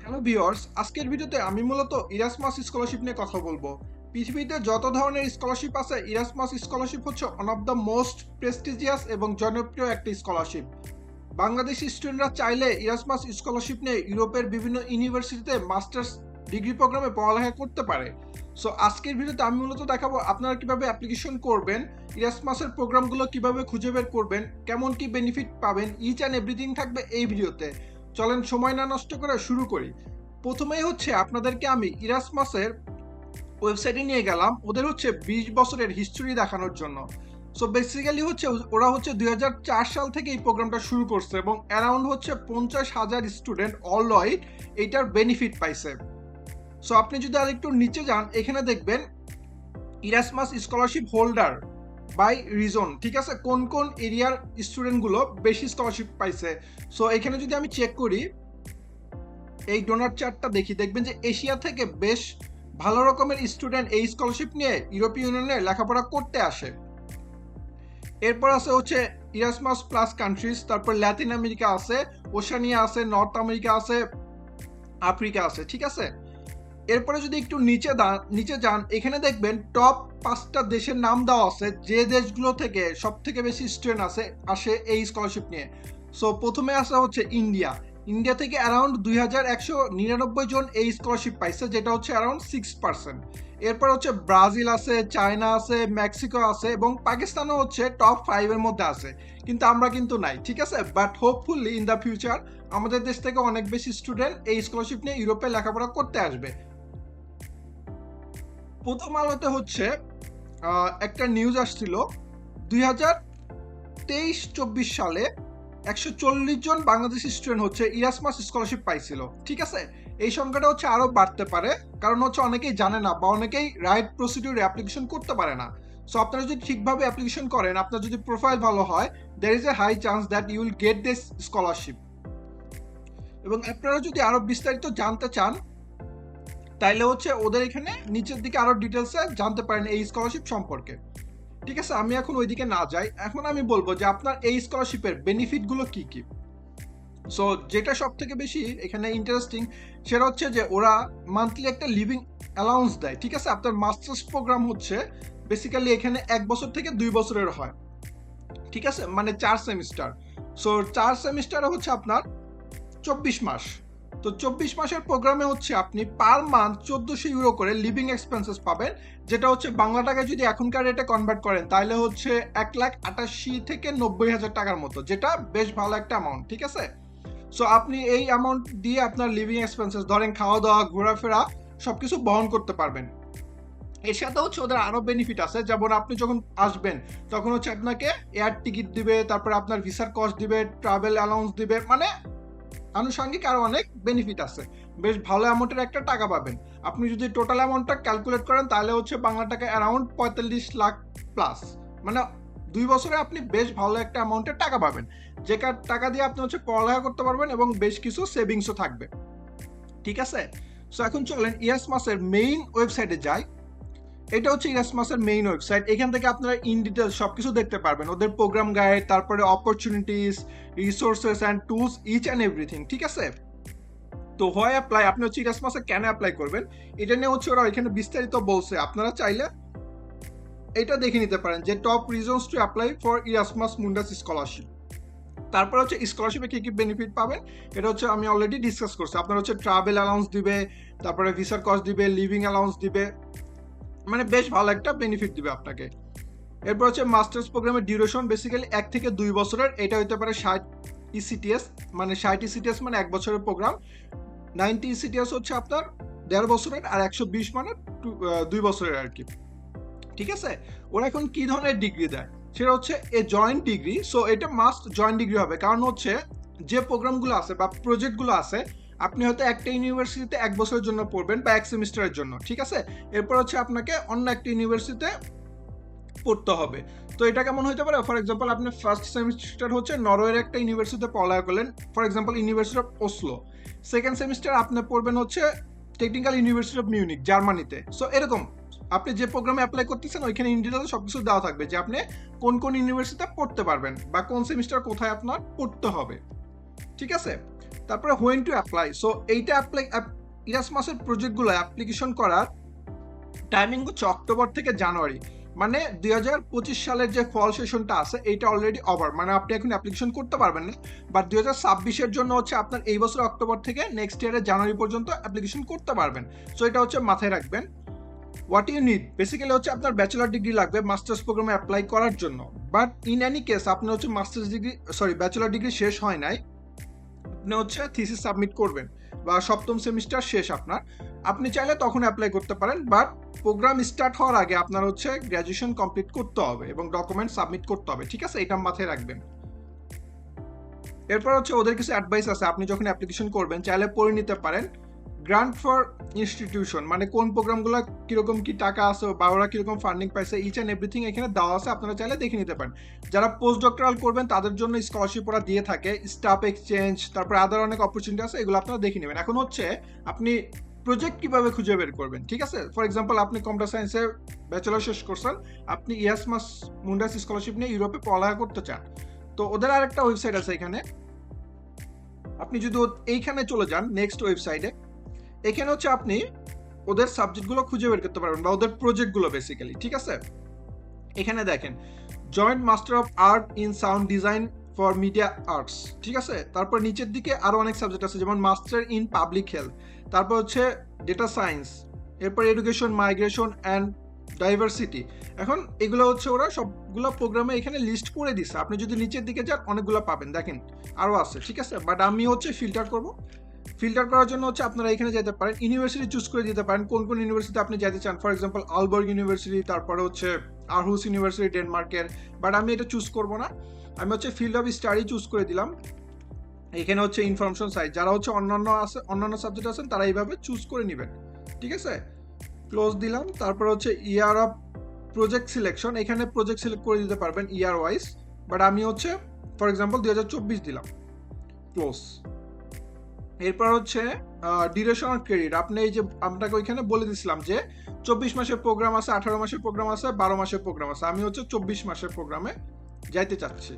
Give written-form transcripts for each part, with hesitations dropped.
Hello viewers, আজকের ভিডিওতে আমি মূলত ইরাসমাস স্কলারশিপ নিয়ে কথা বলবো। পৃথিবীতে যত ধরনের স্কলারশিপ আছে, ইরাসমাস স্কলারশিপ হচ্ছে one of the most prestigious এবং জনপ্রিয় একটা স্কলারশিপ। বাংলাদেশি স্টুডেন্টরা চাইলে ইরাসমাস স্কলারশিপ নিয়ে ইউরোপের বিভিন্ন ইউনিভার্সিটিতে মাস্টার্স ডিগ্রি প্রোগ্রামে পড়ালেখা করতে পারে। সো আজকের ভিডিওতে আমি মূলত দেখাবো আপনারা কিভাবে অ্যাপ্লিকেশন করবেন, ইরাসমাসের প্রোগ্রামগুলো কিভাবে খুঁজে বের করবেন, কেমন কি বেনিফিট পাবেন, ইচ অ্যান্ড এভরিথিং থাকবে এই ভিডিওতে। চলেন সময় না নষ্ট করে শুরু করি। প্রথমেই হচ্ছে আপনাদেরকে আমি ইরাসমাসের ওয়েবসাইটে নিয়ে গেলাম, ওদের হচ্ছে 20 বছরের হিস্ট্রি দেখানোর জন্য। সো বেসিক্যালি হচ্ছে ওরা হচ্ছে 2004 সাল থেকে এই প্রোগ্রামটা শুরু করছে এবং অ্যারাউন্ড হচ্ছে 50,000 স্টুডেন্ট অলরাইট এইটার বেনিফিট পাইছে। সো আপনি যদি আর একটু নিচে যান, এখানে দেখবেন Erasmus scholarship holder by reason, ঠিক আছে, কোন কোন এরিয়ার স্টুডেন্টগুলো বেশি স্কলারশিপ পাইছে। সো এখানে যদি আমি চেক করি, এই ডোনার চার্টটা দেখি, দেখবেন যে এশিয়া থেকে বেশ ভালো রকমের স্টুডেন্ট এই স্কলারশিপ নিয়ে ইউরোপীয় ইউনিয়নে লেখাপড়া করতে আসে। এরপর আছে হচ্ছে ইরাসমাস প্লাস কান্ট্রিজ, তারপর ল্যাটিন আমেরিকা আছে, ওশানিয়া আছে, নর্থ আমেরিকা আছে, আফ্রিকা আছে, ঠিক আছে। এরপরে যদি একটু নিচে যান, এখানে দেখবেন টপ 5টা দেশের নাম দেওয়া আছে, যে দেশগুলো থেকে সব থেকে বেশি স্টুডেন্ট আসে এই স্কলারশিপ নিয়ে। সো প্রথমে আসা হচ্ছে ইন্ডিয়া থেকে অ্যারাউন্ড 2199 জন এই স্কলারশিপ পাইছে, যেটা হচ্ছে অ্যারাউন্ড 6%। এরপর হচ্ছে ব্রাজিল আছে, চায়না আছে, মেক্সিকো আছে এবং পাকিস্তানও হচ্ছে টপ 5 এর মধ্যে আছে, কিন্তু আমরা কিন্তু নাই, ঠিক আছে। But hopefully in the future আমাদের দেশ থেকে অনেক বেশি স্টুডেন্ট এই স্কলারশিপ নিয়ে ইউরোপে লেখাপড়া করতে আসবে। প্রথম আলোতে হচ্ছে একটা নিউজ আসছিল 2023-24 সালে 140 জন বাংলাদেশি স্টুডেন্ট হচ্ছে ইরাসমাস স্কলারশিপ পাইছিল, ঠিক আছে। এই সংখ্যাটা হচ্ছে আরো বাড়তে পারে, কারণ হচ্ছে অনেকেই জানে না বা অনেকেই রাইট প্রসিডিউরে অ্যাপ্লিকেশন করতে পারে না। সো আপনারা যদি ঠিকভাবে অ্যাপ্লিকেশন করেন, আপনার যদি প্রোফাইল ভালো হয়, there is a high chance that you will get this scholarship. এবং আপনারা যদি আরো বিস্তারিত জানতে চান, তাইলে হচ্ছে ওদের এখানে নিচের দিকে আরো ডিটেলসে জানতে পারেন এই স্কলারশিপ সম্পর্কে, ঠিক আছে। আমি এখন ওইদিকে না যাই, এখন আমি বলবো যে আপনার এই স্কলারশিপের বেনিফিট গুলো কি কি। সো যেটা সব থেকে বেশি এখানে ইন্টারেস্টিং, সেটা হচ্ছে যে ওরা মান্থলি একটা লিভিং অ্যালাউন্স দেয়, ঠিক আছে। আপনার মাস্টার্স প্রোগ্রাম হচ্ছে বেসিক্যালি এখানে 1 বছর থেকে 2 বছরের হয়, ঠিক আছে, মানে 4 সেমিস্টার। সো 4 সেমিস্টারে হচ্ছে আপনার 24 মাস। তো 24 মাসের প্রোগ্রামে হচ্ছে আপনি পার মান্থ 1400 ইউরো করে লিভিং এক্সপেন্সেস পাবেন, যেটা হচ্ছে বাংলা টাকায় যদি এখনকার রেটে কনভার্ট করেন তাহলে হচ্ছে 1,88,000 থেকে 90,000 টাকার মতো, যেটা বেশ ভালো একটা অ্যামাউন্ট, ঠিক আছে। সো আপনি এই অ্যামাউন্ট দিয়ে আপনার লিভিং এক্সপেন্সেস, ধরেন খাওয়া দাওয়া, ঘোরাফেরা, সবকিছু বহন করতে পারবেন। এর সাথে হচ্ছে ওদের আরো বেনিফিট আছে, যেমন আপনি যখন আসবেন তখন হচ্ছে আপনাকে এয়ার টিকিট দিবে, তারপরে আপনার ভিসার কস্ট দিবে, ট্রাভেল অ্যালাউন্স দিবে, মানে আনুষঙ্গিক আরো অনেক বেনিফিট আছে। বেশ ভালো অ্যামাউন্টের একটা টাকা পাবেন। আপনি যদি টোটাল অ্যামাউন্টটা ক্যালকুলেট করেন তাহলে হচ্ছে বাংলা টাকা অ্যারাউন্ড 45 লাখ প্লাস, মানে 2 বছরে আপনি বেশ ভালো একটা অ্যামাউন্টের টাকা পাবেন, যে টাকা দিয়ে আপনি হচ্ছে পড়ালেখা করতে পারবেন এবং বেশ কিছু সেভিংসও থাকবে, ঠিক আছে। সো এখন চলেন ইরাসমাসের মেইন ওয়েবসাইটে যাই। এটা হচ্ছে ইরাসমাসের মেইন ওয়েবসাইট। এখান থেকে আপনারা ইন ডিটেল সবকিছু দেখতে পারবেন, ওদের প্রোগ্রাম গাইড, তারপরে opportunities, resources and tools, each and everything, ঠিক আছে। তো হয় অ্যাপ্লাই, আপনি হচ্ছে ইরাসমাসে কেন অ্যাপ্লাই করবেন এটা নিয়ে হচ্ছে ওরা এখানে বিস্তারিত বলছে, আপনারা চাইলে এটা দেখে নিতে পারেন যে top reasons to apply for Erasmus Mundus scholarship. তারপর হচ্ছে স্কলারশিপে কি কি বেনিফিট পাবেন এটা হচ্ছে আমি অলরেডি ডিসকাস করছি। আপনার হচ্ছে ট্রাভেল অ্যালাউন্স দিবে, তারপরে ভিসার কস্ট দিবে, লিভিং অ্যালাউন্স দিবে, মানে বেশ ভালো একটা বেনিফিট দিবে আপনাকে। এরপর হচ্ছে মাস্টার্স প্রোগ্রামের ডিউরেশন বেসিক্যালি 1 থেকে 2 বছরের, এটা হতে পারে 60 ইসিটিএস, মানে 60 ইসিটিএস মানে 1 বছরের প্রোগ্রাম। 90 ইসিটিএস হচ্ছে আপনার 1.5 বছরের, আর 120 মানে 2 বছরের আর কি, ঠিক আছে। ওরা এখন কি ধরনের ডিগ্রি দেয় সেটা হচ্ছে এ জয়েন্ট ডিগ্রি। সো এটা মাস্ট জয়েন্ট ডিগ্রি হবে, কারণ হচ্ছে যে প্রোগ্রামগুলো আছে বা প্রজেক্টগুলো আছে, আপনি হয়তো একটা ইউনিভার্সিটিতে 1 বছরের জন্য পড়বেন বা 1 সেমিস্টারের জন্য, ঠিক আছে। এরপর হচ্ছে আপনাকে অন্য একটা ইউনিভার্সিটিতে পড়তে হবে। তো এটা কেমন হতে পারে, ফর এক্সাম্পল আপনি ফার্স্ট সেমিস্টার হচ্ছে নরওয়ের একটা ইউনিভার্সিটিতে পড়ালেখা করলেন, for example university of Oslo. Second semester আপনি পড়বেন হচ্ছে টেকনিক্যাল ইউনিভার্সিটি অফ মিউনিক, জার্মানিতে। সো এরকম আপনি যে প্রোগ্রামে অ্যাপ্লাই করতেছেন ওইখানে ইন ডিটেইলস সবকিছু দেওয়া থাকবে যে আপনি কোন কোন ইউনিভার্সিটিতে পড়তে পারবেন বা কোন সেমিস্টার কোথায় আপনার পড়তে হবে, ঠিক আছে। তারপরে হোয়েন টু অ্যাপ্লাই। সো এইটা ইরাসমাসের প্রজেক্টগুলো অ্যাপ্লিকেশন করার টাইমিং হচ্ছে অক্টোবর থেকে জানুয়ারি, মানে 2025 সালের যে ফল সেশনটা আছে এইটা অলরেডি ওভার, মানে আপনি এখন অ্যাপ্লিকেশন করতে পারবেন না। বাট 2026-এর জন্য হচ্ছে আপনার এই বছর অক্টোবর থেকে নেক্সট ইয়ারের জানুয়ারি পর্যন্ত অ্যাপ্লিকেশন করতে পারবেন। সো এটা হচ্ছে মাথায় রাখবেন। হোয়াট ইউ নিড বেসিক্যালি হচ্ছে আপনার ব্যাচেলর ডিগ্রি লাগবে মাস্টার্স প্রোগ্রামে অ্যাপ্লাই করার জন্য। বাট ইন এনি কেস আপনার হচ্ছে মাস্টার্স ডিগ্রি ব্যাচেলর ডিগ্রি শেষ হয় নাই, আপনি হচ্ছে থিসিস সাবমিট করবেন বা সপ্তম সেমিস্টার শেষ আপনার, আপনি চাইলে তখন অ্যাপ্লাই করতে পারেন। বাট প্রোগ্রাম স্টার্ট হওয়ার আগে আপনার হচ্ছে গ্র্যাজুয়েশন কমপ্লিট করতে হবে এবং ডকুমেন্ট সাবমিট করতে হবে, ঠিক আছে? এটা মাথায় রাখবেন। এরপর হচ্ছে ওদের কিছু অ্যাডভাইস আছে, আপনি যখন অ্যাপ্লিকেশন করবেন চাইলে পড়ে নিতে পারেন। গ্রান্ট ফর ইনস্টিটিউশন, মানে কোন প্রোগ্রামগুলো কিরকম কি টাকা আছে বা ওরা কিরকম ফান্ডিং পাইছে, ইচ অ্যান্ড এভরিথিং এখানে দেওয়া আছে, আপনারা চাইলে দেখে নিতে পারেন। যারা পোস্ট ডক্টরাল করবেন তাদের জন্য স্কলারশিপ ওরা দিয়ে থাকে, স্টাফ এক্সচেঞ্জ, তারপর আদার অনেক অপরচুনিটি আছে, এগুলো আপনারা দেখে নেবেন। এখন হচ্ছে আপনি প্রজেক্ট কিভাবে খুঁজে বের করবেন, ঠিক আছে? ফর এক্সাম্পল আপনি কম্পিউটার সায়েন্সে ব্যাচেলর শেষ করছেন, আপনি ইয়াসমাস মুন্ডাস স্কলারশিপ নিয়ে ইউরোপে পড়ালেখা করতে চান, তো ওদের আরেকটা ওয়েবসাইট আছে এখানে, আপনি যদি এইখানে চলে যান নেক্সট ওয়েবসাইটে, এখানে হচ্ছে আপনি ওদের সাবজেক্টগুলো খুঁজে বের করতে পারবেন বা ওদের প্রজেক্টগুলো বেসিক্যালি, ঠিক আছে? এখানে দেখেন joint master of art in sound design for media arts, ঠিক আছে? তারপর নিচের দিকে আরো অনেক সাবজেক্ট আছে, যেমন মাস্টার ইন পাবলিক হেলথ, তারপর হচ্ছে ডেটা সায়েন্স, এরপর এডুকেশন, মাইগ্রেশন অ্যান্ড ডাইভার্সিটি। এখন এগুলো হচ্ছে ওরা সবগুলো প্রোগ্রামে এখানে লিস্ট করে দিচ্ছে, আপনি যদি নিচের দিকে যান অনেকগুলো পাবেন, দেখেন আরো আছে, ঠিক আছে? বাট আমি হচ্ছে ফিল্টার করব। ফিল্টার করার জন্য হচ্ছে আপনারা এখানে যেতে পারেন, ইউনিভার্সিটি চুজ করে দিতে পারেন কোন কোন ইউনিভার্সিটি আপনি যেতে চান। ফর এক্সাম্পল আলবার্গ ইউনিভার্সিটি, তারপরে হচ্ছে আরহুস ইউনিভার্সিটি ডেনমার্কের, বাট আমি এটা চুজ করব না, আমি হচ্ছে ফিল্ড অফ স্টাডি চুজ করে দিলাম। এখানে হচ্ছে ইনফরমেশন সাইট, যারা হচ্ছে অন্যান্য সাবজেক্ট আছেন তারা এইভাবে চুজ করে নেবেন, ঠিক আছে? ক্লোজ দিলাম। তারপর হচ্ছে ইয়ার অফ প্রজেক্ট সিলেকশন, এখানে প্রজেক্ট সিলেক্ট করে দিতে পারবেন ইয়ার ওয়াইজ, বাট আমি হচ্ছে ফর এক্সাম্পল 2024 দিলাম, ক্লোজ। এরপর হচ্ছে ডিউরেশন অফ ক্রেডিট, আপনি এই যে আপনাকে ওইখানে বলে দিছিলাম যে 24 মাসের প্রোগ্রাম আছে, 18 মাসের প্রোগ্রাম আছে, 12 মাসের প্রোগ্রাম আছে, আমি হচ্ছে 24 মাসের প্রোগ্রামে যাইতে চাচ্ছি,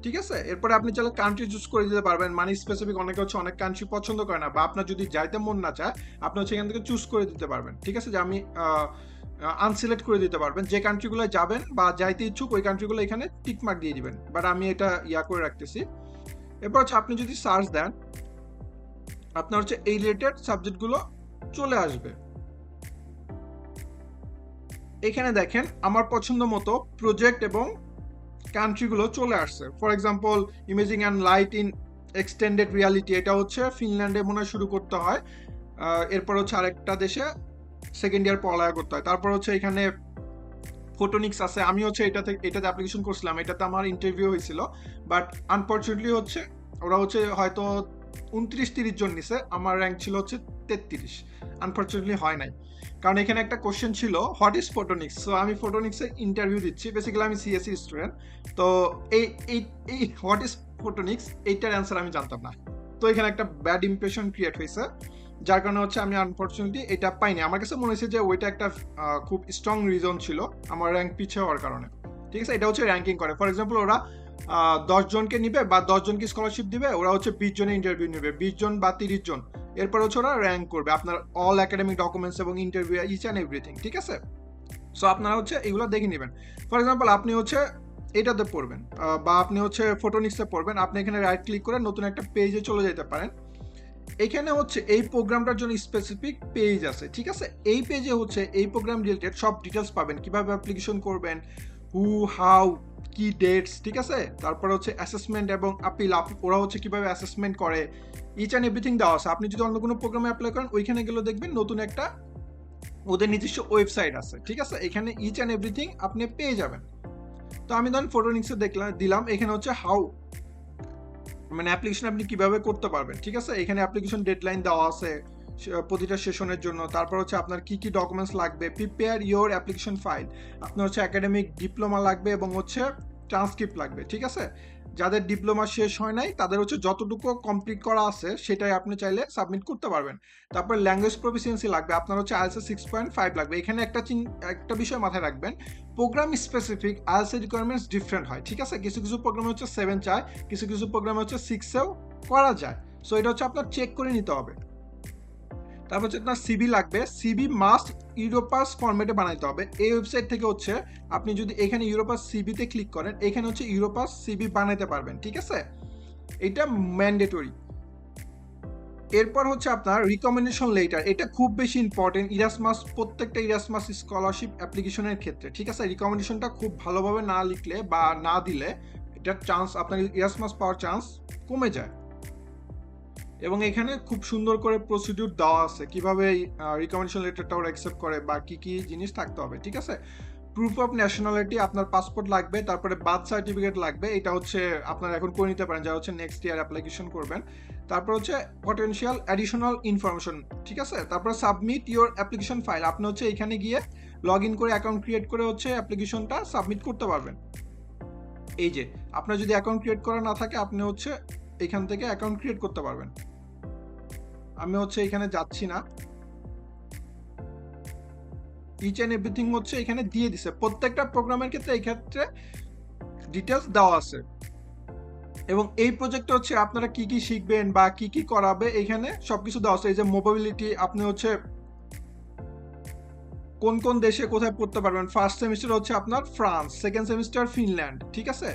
ঠিক আছে? এরপরে আপনি চাইলে কান্ট্রি চুজ করে দিতে পারবেন, মানে স্পেসিফিক অনেকে হচ্ছে অনেক কান্ট্রি পছন্দ করে না, বা আপনার যদি যাইতে মন না চায় আপনি হচ্ছে এখান থেকে চুজ করে দিতে পারবেন, ঠিক আছে? যে আমি আনসিলেক্ট করে দিতে পারবেন, যে কান্ট্রিগুলো যাবেন বা যাইতে ইচ্ছুক ওই কান্ট্রিগুলো এখানে টিক মার্ক দিয়ে দিবেন, বাট আমি এটা করে রাখতেছি। এরপর হচ্ছে আপনি যদি সার্চ দেন আপনার হচ্ছে এই রিলেটেড সাবজেক্টগুলো চলে আসবে। এখানে দেখেন আমার পছন্দ মতো প্রজেক্ট এবং কান্ট্রিগুলো চলে আসছে। For example imaging and light in extended reality, এটা হচ্ছে ফিনল্যান্ডে মনে হয় শুরু করতে হয়, এরপর হচ্ছে আরেকটা দেশে সেকেন্ড ইয়ার পড়ালেখা করতে হয়। তারপর হচ্ছে এখানে ফটোনিক্স আছে, আমি হচ্ছে এটাতে অ্যাপ্লিকেশন করছিলাম, এটাতে আমার ইন্টারভিউ হয়েছিল, বাট আনফর্চুনেটলি হচ্ছে ওরা হচ্ছে হয়তো 29-30 জন নিছে, আমার র্যাঙ্ক ছিল হচ্ছে 33, আনফর্চুনেটলি হয় নাই, কারণ এখানে একটা কোশ্চেন ছিল হোয়াট ইজ ফটোনিক্স। সো আমি ফটোনিক্সে ইন্টারভিউ দিচ্ছি, বেসিক্যালি আমি সিএসসি স্টুডেন্ট, তো এই এই এই হোয়াট ইজ ফটোনিক্স এইটার অ্যান্সার আমি জানতাম না, তো এখানে একটা ব্যাড ইমপ্রেশন ক্রিয়েট হয়েছে, যার কারণে হচ্ছে আমি আনফর্চুনেটলি এটা পাইনি। আমার কাছে মনে হয়েছে যে ওইটা একটা খুব স্ট্রং রিজন ছিল আমার র্যাঙ্ক পিছিয়ে হওয়ার কারণে, ঠিক আছে? এটা হচ্ছে র্যাঙ্কিং করে, ফর এক্সাম্পল ওরা 10 জনকে নিবে বা 10 জনকে স্কলারশিপ দিবে, ওরা হচ্ছে 20 জনের ইন্টারভিউ নেবে, 20 জন বা 30 জন, এরপর হচ্ছে ওরা র্যাঙ্ক করবে আপনার অল একাডেমিক ডকুমেন্টস এবং ইন্টারভিউ ইচ অ্যান্ড এভরিথিং, ঠিক আছে? সো আপনারা হচ্ছে এগুলো দেখে নেবেন। ফর এক্সাম্পল আপনি হচ্ছে এটাতে পড়বেন বা আপনি হচ্ছে ফটোনিক্সে পড়বেন, আপনি এখানে রাইট ক্লিক করে নতুন একটা পেজে চলে যেতে পারেন। এখানে হচ্ছে এই প্রোগ্রামটার জন্য স্পেসিফিক পেজ আছে, ঠিক আছে? এই পেজে হচ্ছে এই প্রোগ্রাম রিলেটেড সব ডিটেলস পাবেন, কিভাবে অ্যাপ্লিকেশন করবেন, হু হাউ কি ডেটস, ঠিক আছে? তারপরে হচ্ছে অ্যাসেসমেন্ট এবং আপিল, ওরা হচ্ছে কিভাবে অ্যাসেসমেন্ট করে, ইচ অ্যান্ড এভরিথিং দেওয়া আছে। আপনি যদি অন্য কোনো প্রোগ্রামে অ্যাপ্লাই করেন ওইখানে গেলে দেখবেন নতুন একটা ওদের নিজস্ব ওয়েবসাইট আছে, ঠিক আছে? এখানে ইচ অ্যান্ড এভরিথিং আপনি পেয়ে যাবেন। তো আমি ধরেন ফটোনিক্সে দিলাম, এখানে হচ্ছে হাউ, মানে অ্যাপ্লিকেশন আপনি কিভাবে করতে পারবেন, ঠিক আছে? এখানে অ্যাপ্লিকেশন ডেডলাইন দেওয়া আছে প্রতিটা সেশনের জন্য, তারপর হচ্ছে আপনার কি কি ডকুমেন্টস লাগবে, প্রিপেয়ার ইওর অ্যাপ্লিকেশন ফাইল, আপনার হচ্ছে একাডেমিক ডিপ্লোমা লাগবে এবং হচ্ছে ট্রান্সক্রিপ্ট লাগবে, ঠিক আছে? যাদের ডিপ্লোমা শেষ হয় নাই তাদের হচ্ছে যতটুকু কমপ্লিট করা আছে সেটাই আপনি চাইলে সাবমিট করতে পারবেন। তারপর ল্যাঙ্গুয়েজ প্রফিসিয়েন্সি লাগবে, আপনার হচ্ছে আইএলটিএস 6.5 লাগবে। এখানে একটা বিষয় মাথায় রাখবেন, program specific IELTS requirements different হয়, ঠিক আছে? কিছু কিছু প্রোগ্রামে হচ্ছে 7 চায়, কিছু কিছু প্রোগ্রামে হচ্ছে 6-এও করা যায়। সো এটা হচ্ছে আপনার চেক করে নিতে হবে। তারপর হচ্ছে আপনার সিবি লাগবে, সিবি মাস্ট ইউরোপাস ফরম্যাটে বানাইতে হবে। এই ওয়েবসাইট থেকে হচ্ছে আপনি যদি এখানে ইউরোপাস সিবিতে ক্লিক করেন, এখানে হচ্ছে ইউরোপাস সিবি বানাইতে পারবেন, ঠিক আছে? এটা ম্যান্ডেটরি। এরপর হচ্ছে আপনার রিকমেন্ডেশন লেটার, এটা খুব বেশি ইম্পর্টেন্ট ইরাসমাস, প্রত্যেকটা ইরাসমাস স্কলারশিপ অ্যাপ্লিকেশনের ক্ষেত্রে, ঠিক আছে? রিকমেন্ডেশনটা খুব ভালোভাবে না লিখলে বা না দিলে এটার চান্স, আপনার ইরাসমাস পাওয়ার চান্স কমে যায়। এবং এখানে খুব সুন্দর করে প্রসিডিউর দেওয়া আছে কিভাবে রিকমেন্ডেশন লেটারটা ওরা অ্যাকসেপ্ট করে বা কি কি জিনিস থাকতে হবে, ঠিক আছে? প্রুফ অফ ন্যাশনালিটি, আপনার পাসপোর্ট লাগবে, তারপরে বার্থ সার্টিফিকেট লাগবে, এটা হচ্ছে আপনারা এখন করে নিতে পারেন যারা হচ্ছে নেক্সট ইয়ার অ্যাপ্লিকেশন করবেন। তারপর হচ্ছে পটেনশিয়াল অ্যাডিশনাল ইনফরমেশন, ঠিক আছে? তারপর সাবমিট ইওর অ্যাপ্লিকেশন ফাইল, আপনি হচ্ছে এখানে গিয়ে লগ ইন করে অ্যাকাউন্ট ক্রিয়েট করে হচ্ছে অ্যাপ্লিকেশনটা সাবমিট করতে পারবেন। এই যে আপনার যদি অ্যাকাউন্ট ক্রিয়েট করা না থাকে, আপনি হচ্ছে এখান থেকে অ্যাকাউন্ট ক্রিয়েট করতে পারবেন। আমি হচ্ছে এখানে যাচ্ছি না, ইচ অ্যান্ড এভরিথিং হচ্ছে এখানে দিয়ে দিছে, প্রত্যেকটা প্রোগ্রামের ক্ষেত্রে এই ক্ষেত্রে ডিটেলস দেওয়া আছে। এবং এই প্রজেক্টটা হচ্ছে আপনারা কি কি শিখবেন বা কি কি করাবে এখানে সবকিছু দেওয়া আছে। এই যে মোবাইলিটি, আপনি হচ্ছে কোন কোন দেশে কোথায় পড়তে পারবেন। ফার্স্ট সেমিস্টার হচ্ছে আপনার ফ্রান্স, সেকেন্ড সেমিস্টার ফিনল্যান্ড, ঠিক আছে?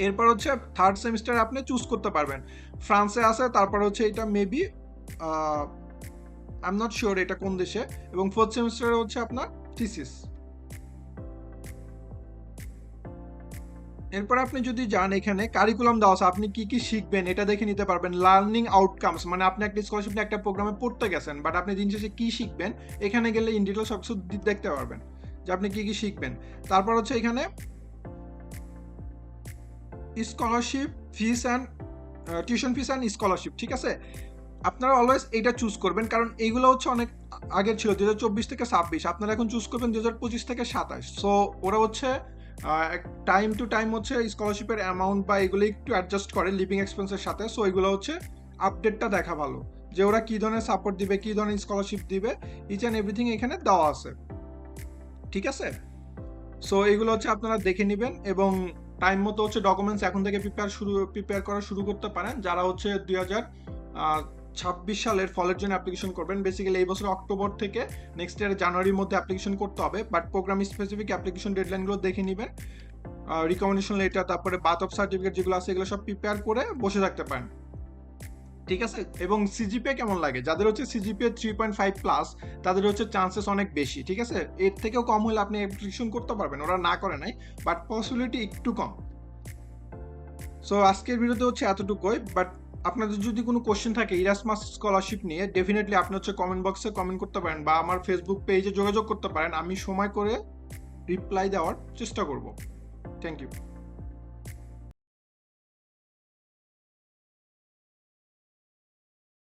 এরপর হচ্ছে থার্ড সেমিস্টার আপনি চুজ করতে পারবেন, ফ্রান্সে আছে, তারপর হচ্ছে এটা maybe I am not sure এটা কোন দেশে। এবং ফোর্থ সেমিস্টারে হচ্ছে আপনার থিসিস। এরপর আপনি যদি যান, এখানে কারিকুলাম দেওয়া আছে, আপনি কি কি শিখবেন এটা দেখে নিতে পারবেন। লার্নিং আউটকামস, মানে আপনি একটা স্কলারশিপ নিয়ে একটা প্রোগ্রামে পড়তে গেছেন, বাট আপনি দিন শেষে কি শিখবেন এখানে গেলে ইন ডিটেল সবকিছু দেখতে পারবেন যে আপনি কি কি শিখবেন। তারপর হচ্ছে এখানে scholarship fees and tuition fees and scholarship, ঠিক আছে? আপনারা অলওয়েজ এটা চুজ করবেন, কারণ এইগুলো হচ্ছে অনেক আগের ছিল, 2024 থেকে 26, আপনারা এখন চুজ করবেন 2025 থেকে 27। সো ওরা হচ্ছে টাইম টু টাইম হচ্ছে স্কলারশিপের অ্যামাউন্ট বা এগুলো একটু অ্যাডজাস্ট করে লিভিং এক্সপেন্সের সাথে। সো এগুলো হচ্ছে আপডেটটা দেখা ভালো যে ওরা কী ধরনের সাপোর্ট দিবে, কী ধরনের স্কলারশিপ দিবে, ইচ অ্যান্ড এভরিথিং এখানে দেওয়া আছে, ঠিক আছে? সো এগুলো হচ্ছে আপনারা দেখে নেবেন এবং টাইম মতো হচ্ছে ডকুমেন্টস এখন থেকে প্রিপেয়ার করা শুরু করতে পারেন যারা হচ্ছে 2026 সালের ফলের জন্য অ্যাপ্লিকেশন করবেন। বেসিক্যালি এই বছর অক্টোবর থেকে নেক্সট ইয়ার জানুয়ারির মধ্যে অ্যাপ্লিকেশন করতে হবে, বাট প্রোগ্রাম স্পেসিফিক অ্যাপ্লিকেশন ডেডলাইনগুলো দেখে নেবেন। রিকমেন্ডেশন লেটার, তারপরে বার্থ অফ সার্টিফিকেট যেগুলো আছে এগুলো সব প্রিপেয়ার করে বসে থাকতে পারেন, ঠিক আছে? এবং সিজিপিএ কেমন লাগে, যাদের হচ্ছে সিজিপিএ 3.5+ তাদের হচ্ছে চান্সেস অনেক বেশি, ঠিক আছে? এর থেকেও কম হলে আপনি অ্যাপ্লিকেশন করতে পারবেন, ওরা না করে নাই, বাট পসিবিলিটি একটু কম। সো আজকের ভিডিওতে হচ্ছে এতটুকুই, বাট আপনাদের যদি কোনো কোশ্চেন থাকে ইরাসমাস স্কলারশিপ নিয়ে, ডেফিনেটলি আপনি হচ্ছে কমেন্ট বক্সে কমেন্ট করতে পারেন বা আমার ফেসবুক পেজে যোগাযোগ করতে পারেন, আমি সময় করে রিপ্লাই দেওয়ার চেষ্টা করব। Thank you.